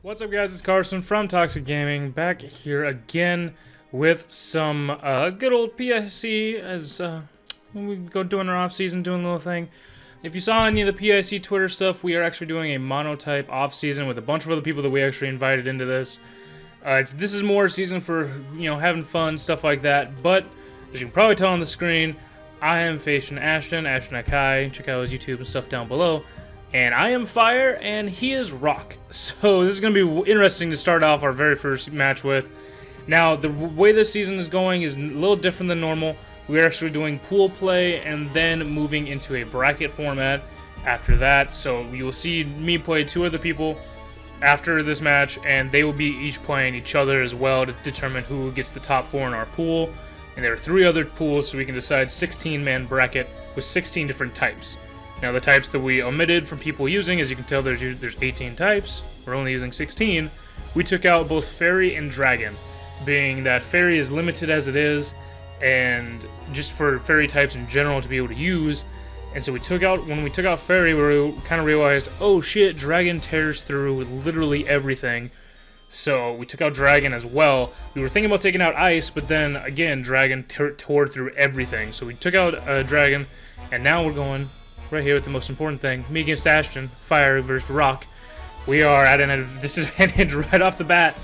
What's up, guys? It's Carson from Toxic Gaming, back here again with some good old PIC as we go doing our off season, doing a little thing. If you saw any of the PIC Twitter stuff, we are actually doing a Monotype off season with a bunch of other people that we actually invited into this. This is more a season for having fun, stuff like that. But as you can probably tell on the screen, I am facing Ashton Akai. Check out his YouTube and stuff down below. And I am fire, and he is rock. So this is going to be interesting to start off our very first match with. Now, the way this season is going is a little different than normal. We're actually doing pool play and then moving into a bracket format after that. So you will see me play two other people after this match, and they will be each playing each other as well to determine who gets the top four in our pool. And there are 3 other pools, so we can decide 16-man bracket with 16 different types. Now, the types that we omitted from people using, as you can tell, there's 18 types. We're only using 16. We took out both Fairy and Dragon, being that Fairy is limited as it is, and just for Fairy types in general to be able to use. And so when we took out Fairy, we kind of realized, oh shit, Dragon tears through literally everything. So we took out Dragon as well. We were thinking about taking out Ice, but then again, Dragon tore through everything. So we took out Dragon, and now we're going right here with the most important thing. Me against Ashton, fire versus rock. We are at a disadvantage right off the bat.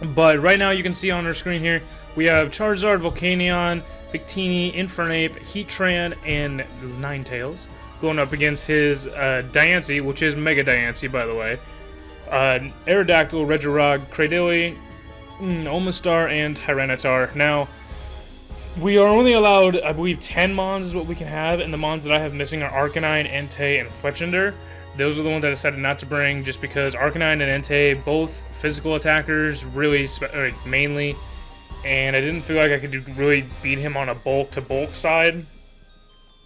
But right now you can see on our screen here, we have Charizard, Volcanion, Victini, Infernape, Heatran, and Ninetales going up against his Diancie, which is Mega Diancie, by the way. Aerodactyl, Regirock, Cradily, Omastar, and Tyranitar. Now, we are only allowed, I believe, 10 Mons is what we can have, and the Mons that I have missing are Arcanine, Entei, and Fletchinder. Those are the ones I decided not to bring just because Arcanine and Entei, both physical attackers, really mainly, and I didn't feel like I could really beat him on a bulk-to-bulk side.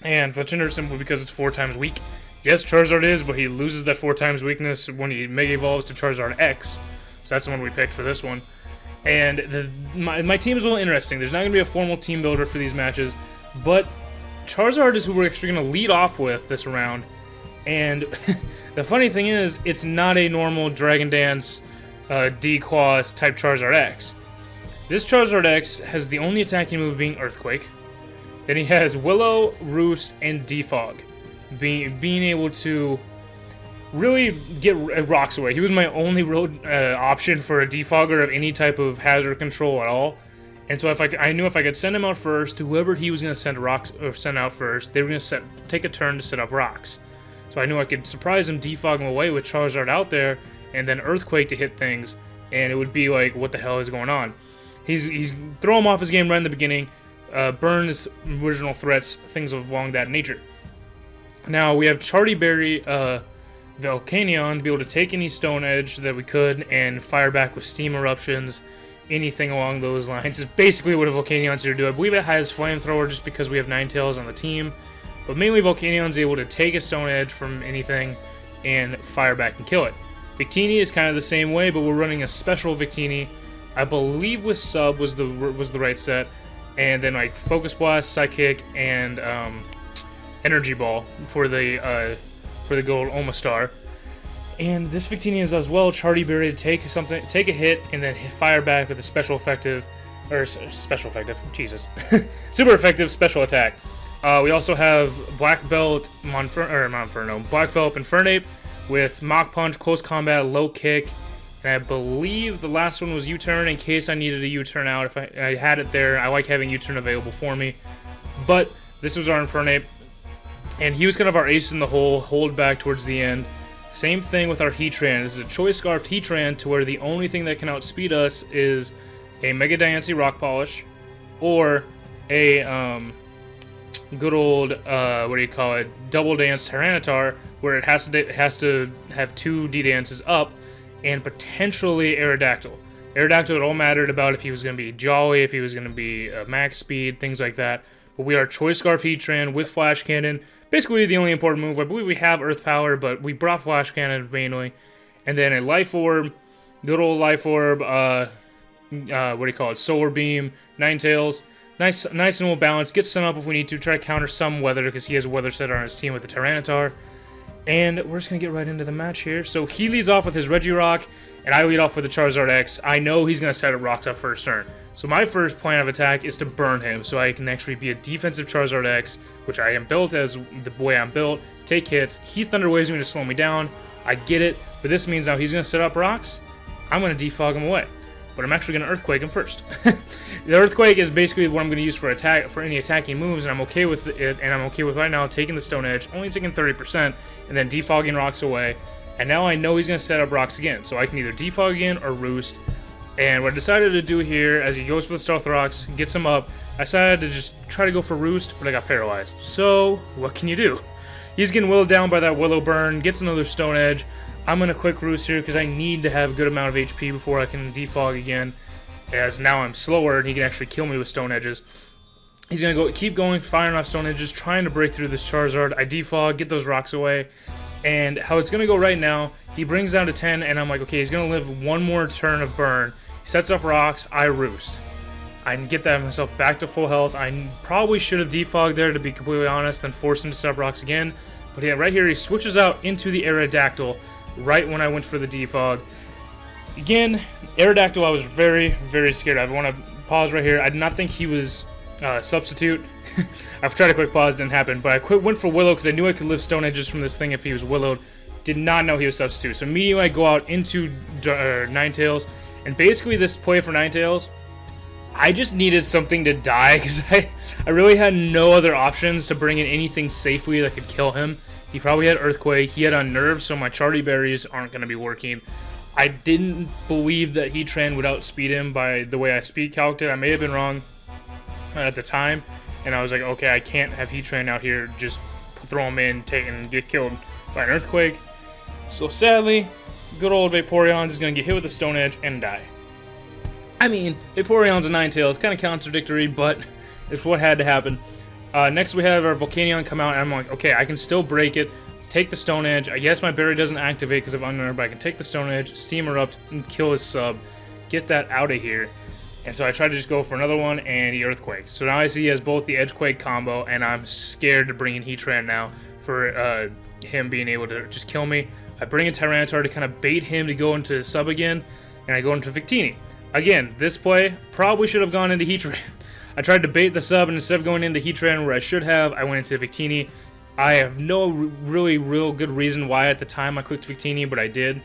And Fletchinder simply because it's 4 times weak. Yes, Charizard is, but he loses that 4 times weakness when he Mega Evolves to Charizard X, so that's the one we picked for this one. And my team is a little interesting. There's not going to be a formal team builder for these matches, but Charizard is who we're actually going to lead off with this round. And the funny thing is, it's not a normal Dragon Dance D-Claws type Charizard X. This Charizard X has the only attacking move being Earthquake. Then he has Willow, Roost, and Defog, being able to really get rocks away. He was my only real option for a defogger of any type of hazard control at all. And so I knew if I could send him out first, whoever he was going to send rocks or send out first, they were going to take a turn to set up rocks. So I knew I could surprise him, defog him away with Charizard out there, and then Earthquake to hit things, and it would be like, what the hell is going on? He's throw him off his game right in the beginning, burn his original threats, things along that nature. Now we have Charty Berry, Volcanion to be able to take any Stone Edge that we could and fire back with Steam Eruptions, anything along those lines. Is basically what a Volcanion's here to do. I believe it has Flamethrower just because we have Ninetales on the team, but mainly Volcanion's able to take a Stone Edge from anything and fire back and kill it. Victini is kind of the same way, but we're running a special Victini. I believe with Sub was the right set, and then like Focus Blast, Psychic, and Energy Ball for the gold Omastar. And this Victini is as well Charty Berry to take a hit and then fire back with a super effective special attack. We also have Black Belt Black Belt Infernape with Mach Punch, Close Combat, Low Kick, and I believe the last one was U-Turn in case I needed a U-Turn out. If I had it there, I like having U-Turn available for me. But this was our Infernape, and he was kind of our ace in the hole, hold back towards the end. Same thing with our Heatran. This is a Choice Scarfed Heatran to where the only thing that can outspeed us is a Mega Diancie Rock Polish or a good old, Double Dance Tyranitar, where it has to have 2 D-Dances up and potentially Aerodactyl. Aerodactyl, it all mattered about if he was going to be Jolly, if he was going to be max speed, things like that. But we are Choice Scarf Heatran with Flash Cannon. Basically the only important move. I believe we have Earth Power, but we brought Flash Cannon mainly. And then a Life Orb, good old Life Orb, Solar Beam, Ninetales. Nice and well balanced. Get sent up if we need to. Try to counter some weather because he has a weather set on his team with the Tyranitar. And we're just going to get right into the match here. So he leads off with his Regirock, and I lead off with the Charizard X. I know he's going to set up rocks up first turn. So my first plan of attack is to burn him, so I can actually be a defensive Charizard X, which I am built as the way I'm built, take hits. He Thunder Waves me to slow me down. I get it, but this means now he's going to set up rocks. I'm going to defog him away. But I'm actually going to Earthquake him first. The Earthquake is basically what I'm going to use for any attacking moves, and I'm okay with it, and I'm okay with right now taking the Stone Edge, only taking 30%, and then defogging rocks away. And now I know he's going to set up rocks again, so I can either defog again or roost. And what I decided to do here, as he goes for the Stealth Rocks, gets him up, I decided to just try to go for roost, but I got paralyzed. So, what can you do? He's getting willowed down by that Willow Burn, gets another Stone Edge. I'm going to quick roost here because I need to have a good amount of HP before I can defog again, as now I'm slower and he can actually kill me with Stone Edges. He's going to keep going, firing off Stone Edges, trying to break through this Charizard. I defog, get those rocks away, and how it's going to go right now, he brings down to 10, and I'm like, okay, he's going to live one more turn of burn. He sets up rocks, I roost. I can get that myself back to full health. I probably should have defogged there, to be completely honest, then force him to set up rocks again. But yeah, right here, he switches out into the Aerodactyl right when I went for the defog. Again, Aerodactyl, I was very, very scared. I want to pause right here. I did not think he was substitute. I've tried a quick pause, didn't happen, but I went for Willow because I knew I could lift Stone Edges from this thing if he was Willowed. Did not know he was substitute. So immediately I go out into Ninetales, and basically this play for Ninetales, I just needed something to die because I really had no other options to bring in anything safely that could kill him. He probably had Earthquake, he had Unnerve, so my Charty Berries aren't going to be working. I didn't believe that Heatran would outspeed him by the way I speed calced it. I may have been wrong at the time, and I was like, okay, I can't have Heatran out here just throw him in, take and get killed by an Earthquake. So sadly, good old Vaporeon is going to get hit with a Stone Edge and die. I mean, Vaporeon's a Ninetales, kind of contradictory, but it's what had to happen. Next we have our Volcanion come out, and I'm like, okay, I can still break it, take the Stone Edge. Yes, my berry doesn't activate because of Unnerve, but I can take the Stone Edge, Steam Erupt, and kill his sub, get that out of here. And so I tried to just go for another one, and he Earthquakes. So now I see he has both the Edgequake combo, and I'm scared to bring in Heatran now for him being able to just kill me. I bring in Tyranitar to kind of bait him to go into the sub again, and I go into Victini. Again, this play probably should have gone into Heatran. I tried to bait the sub, and instead of going into Heatran where I should have, I went into Victini. I have no real good reason why at the time I clicked Victini, but I did.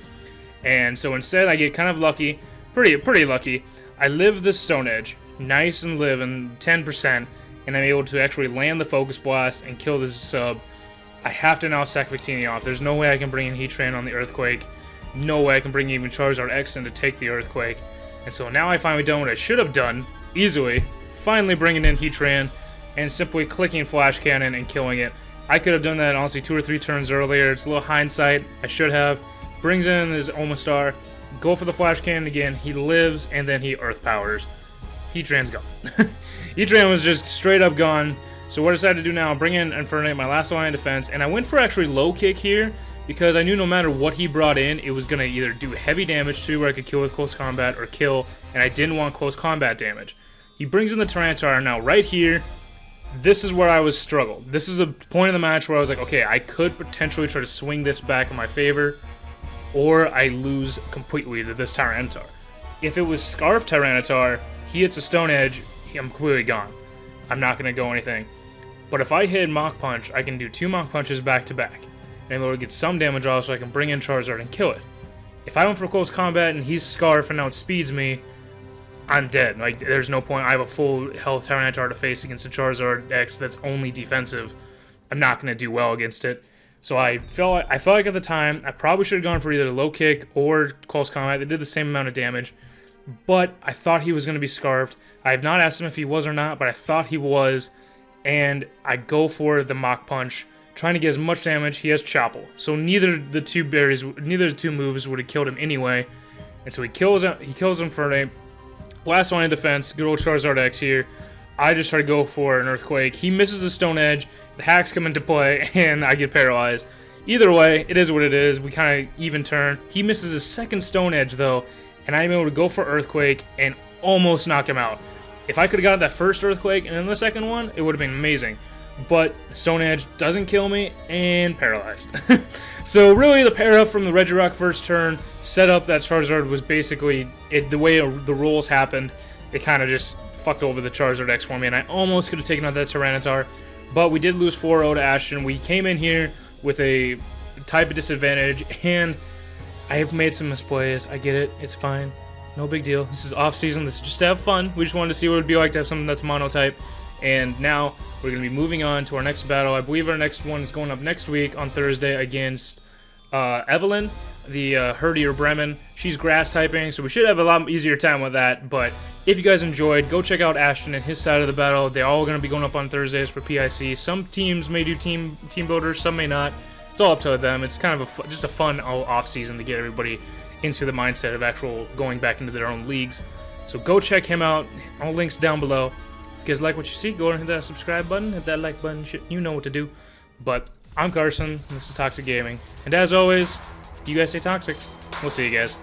And so instead I get kind of lucky, pretty lucky. I live the Stone Edge, nice and live in 10%, and I'm able to actually land the Focus Blast and kill this sub. I have to now sack Victini off. There's no way I can bring in Heatran on the Earthquake. No way I can bring even Charizard X in to take the Earthquake. And so now I finally done what I should have done, easily, finally bringing in Heatran, and simply clicking Flash Cannon and killing it. I could have done that honestly 2 or 3 turns earlier. It's a little hindsight. I should have. Brings in his Omastar. Go for the Flash Cannon again. He lives, and then he Earth Powers. Heatran's gone. Heatran was just straight up gone. So what I decided to do now, bring in Infernape, my last line of defense, and I went for actually low kick here because I knew no matter what he brought in, it was going to either do heavy damage to where I could kill with close combat or kill, and I didn't want close combat damage. He brings in the Tyranitar. Now right here, this is where I was struggled. This is a point in the match where I was like, okay, I could potentially try to swing this back in my favor, or I lose completely to this Tyranitar. If it was Scarf Tyranitar, he hits a Stone Edge, I'm completely gone. I'm not going to go anything. But if I hit Mach Punch, I can do 2 Mach Punches back to back, and I'm able to get some damage off so I can bring in Charizard and kill it. If I went for close combat and he's Scarf and now it speeds me, I'm dead. Like, there's no point. I have a full health Tyranitar to face against a Charizard X that's only defensive. I'm not going to do well against it. So I felt like at the time, I probably should have gone for either low kick or close combat. They did the same amount of damage, but I thought he was going to be Scarfed. I have not asked him if he was or not, but I thought he was, and I go for the Mach Punch, trying to get as much damage. He has Chapel, so neither of the two moves would have killed him anyway, and so he kills Infernape. Last line of defense, good old Charizard X here. I just try to go for an Earthquake. He misses the Stone Edge, the hacks come into play, and I get paralyzed. Either way, it is what it is. We kind of even turn. He misses his second Stone Edge, though, and I'm able to go for Earthquake and almost knock him out. If I could have got that first Earthquake and then the second one, it would have been amazing. but Stone Edge doesn't kill me, and paralyzed. So really the para from the Regirock first turn set up that Charizard was basically, the way the rolls happened, it kind of just fucked over the Charizard X for me, and I almost could have taken out that Tyranitar, but we did lose 4-0 to Ashton. We came in here with a type of disadvantage, and I have made some misplays. I get it. It's fine. No big deal. This is off-season. This is just to have fun. We just wanted to see what it would be like to have something that's Monotype, and now we're going to be moving on to our next battle. I believe our next one is going up next week on Thursday against Evelyn, the Herdier Bremen. She's grass typing, so we should have a lot easier time with that. But if you guys enjoyed, go check out Ashton and his side of the battle. They're all going to be going up on Thursdays for PIC. Some teams may do team builders, some may not. It's all up to them. It's kind of just a fun off-season to get everybody into the mindset of actual going back into their own leagues. So go check him out. All links down below. If you guys like what you see, go ahead and hit that subscribe button, hit that like button, shit, you know what to do. But I'm Carson, and this is Toxic Gaming. And as always, you guys stay toxic. We'll see you guys.